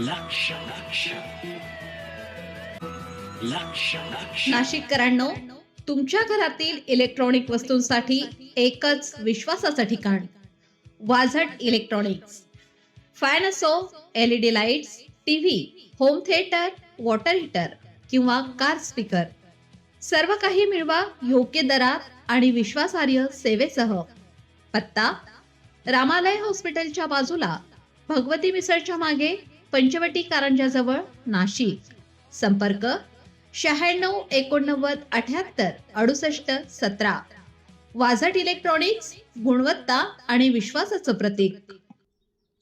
लक्ष लक्ष लक्ष लक्ष नाशिककरांनो, तुमच्या घरातील इलेक्ट्रॉनिक वस्तूंसाठी एकच विश्वासाचं ठिकाण, वाझट इलेक्ट्रॉनिक्स. फॅन असो, LED lights, TV, home theatre, water heater किंवा कार स्पीकर, सर्व काही मिळवा योग्य दरात आणि विश्वासार्ह सेवेसह. पत्ता: रामालय हॉस्पिटलच्या बाजूला, भगवती मिसळच्या मागे, पंचवटी कारंजाजवळ, नाशिक. संपर्क: 96 89 78 68 17. वाझट इलेक्ट्रॉनिक्स, गुणवत्ता आणि विश्वासाचं प्रतीक.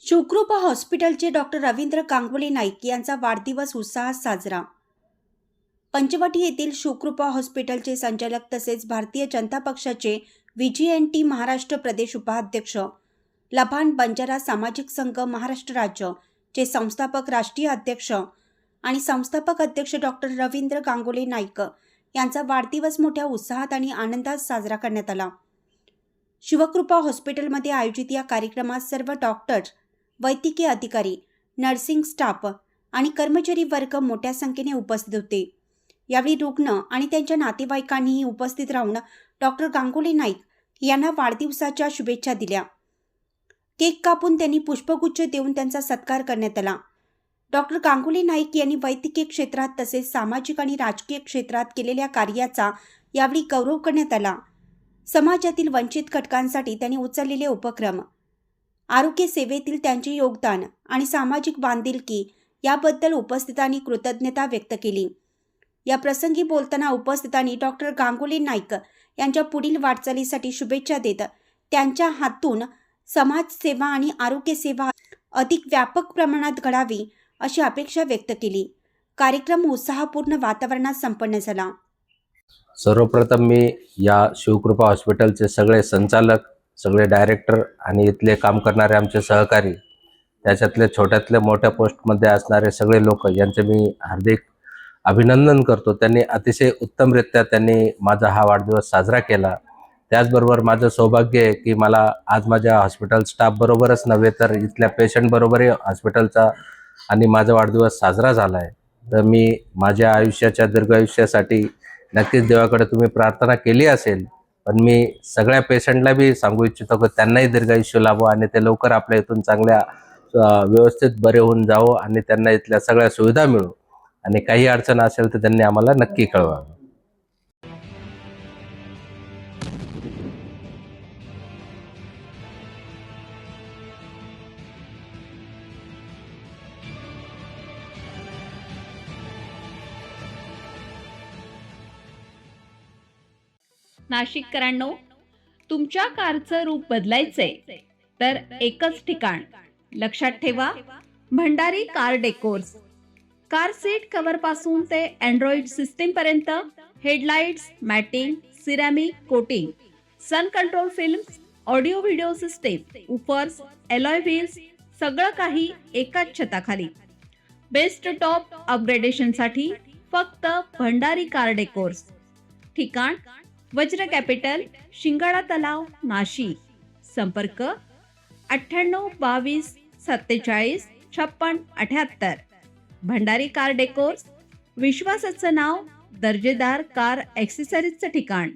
शिवकृपा हॉस्पिटलचे डॉक्टर रवींद्र गांगुली नाईक यांचा वाढदिवस उत्साहात साजरा. पंचवटी येथील शिवकृपा हॉस्पिटलचे संचालक तसेच भारतीय जनता पक्षाचे VGNT महाराष्ट्र प्रदेश उपाध्यक्ष, लभान बंजारा सामाजिक संघ महाराष्ट्र राज्य चे संस्थापक राष्ट्रीय अध्यक्ष आणि संस्थापक अध्यक्ष डॉक्टर रवींद्र गांगुली नाईक यांचा वाढदिवस मोठ्या उत्साहात आणि आनंदात साजरा करण्यात आला. शिवकृपा हॉस्पिटलमध्ये आयोजित या कार्यक्रमात सर्व डॉक्टर्स, वैद्यकीय अधिकारी, नर्सिंग स्टाफ आणि कर्मचारी वर्ग मोठ्या संख्येने उपस्थित होते. यावेळी रुग्ण आणि त्यांच्या नातेवाईकांनीही उपस्थित राहून डॉक्टर गांगुली नाईक यांना वाढदिवसाच्या शुभेच्छा दिल्या. केक कापून त्यांनी पुष्पगुच्छ देऊन त्यांचा सत्कार करण्यात आला. डॉक्टर गांगुली नाईक यांनी वैद्यकीय क्षेत्रात तसेच सामाजिक आणि राजकीय क्षेत्रात केलेल्या कार्याचा यावेळी गौरव करण्यात आला. समाजातील वंचित घटकांसाठी त्यांनी उचललेले उपक्रम, आरोग्य सेवेतील त्यांचे योगदान आणि सामाजिक बांधिलकी याबद्दल उपस्थितांनी कृतज्ञता व्यक्त केली. या प्रसंगी बोलताना उपस्थितांनी डॉक्टर गांगुली नाईक यांच्या पुढील वाटचालीसाठी शुभेच्छा देत त्यांच्या हातून समाजसेवा आणि आरोग्य सेवा अधिक व्यापक प्रमाणात घडावी अशी अपेक्षा व्यक्त केली. कार्यक्रम उत्साहपूर्ण वातावरणात संपन्न झाला. सर्वप्रथम मी या शिवकृपा हॉस्पिटलचे सगळे संचालक, सगळे डायरेक्टर आणि इथले काम करणारे आमचे सहकारी, त्याच्यातले छोट्यातले मोठ्या पोस्टमध्ये असणारे सगळे लोक यांचे मी हार्दिक अभिनंदन करतो. त्यांनी अतिशय उत्तमरित्या माझा हा वाढदिवस साजरा केला. त्याचबरोबर माझं सौभाग्य आहे की मला आज माझ्या हॉस्पिटल स्टाफबरोबरच नव्हे तर इथल्या पेशंटबरोबरही हॉस्पिटलचा आणि माझा वाढदिवस साजरा झाला आहे. तर मी माझ्या आयुष्याच्या दीर्घायुष्यासाठी नक्कीच देवाकडे तुम्ही प्रार्थना केली असेल, पण मी सगळ्या पेशंटला बी सांगू इच्छितो की त्यांनाही दीर्घायुष्य लाभो आणि ते लवकर आपल्या इथून चांगल्या व्यवस्थित बरे होऊन जावो आणि त्यांना इथल्या सगळ्या सुविधा मिळो आणि काही अडचण असेल तर त्यांनी आम्हाला नक्की कळवावं. नाशिककरांनो, तुमच्या कारचं रूप बदलायचंय तर एकच ठिकाण. लक्षात ठेवा, Bhandari car decors. Car seat cover पासून ते अँड्रॉइड सिस्टीम पर्यंत, headlights, matting, ceramic coating, sun control films, audio video system, woofers, alloy wheels, सगळं काही एकाच छताखाली. बेस्ट टॉप अपग्रेडेशनसाठी फक्त भंडारी कार डेकोर्स. ठिकाण: वज्र कॅपिटल, शिंगाडा तलाव, नाशिक. संपर्क: 98 22 47 56 78. भंडारी कार डेकोर्स, विश्वासाचं नाव, दर्जेदार कार ॲक्सेसरीजचं ठिकाण.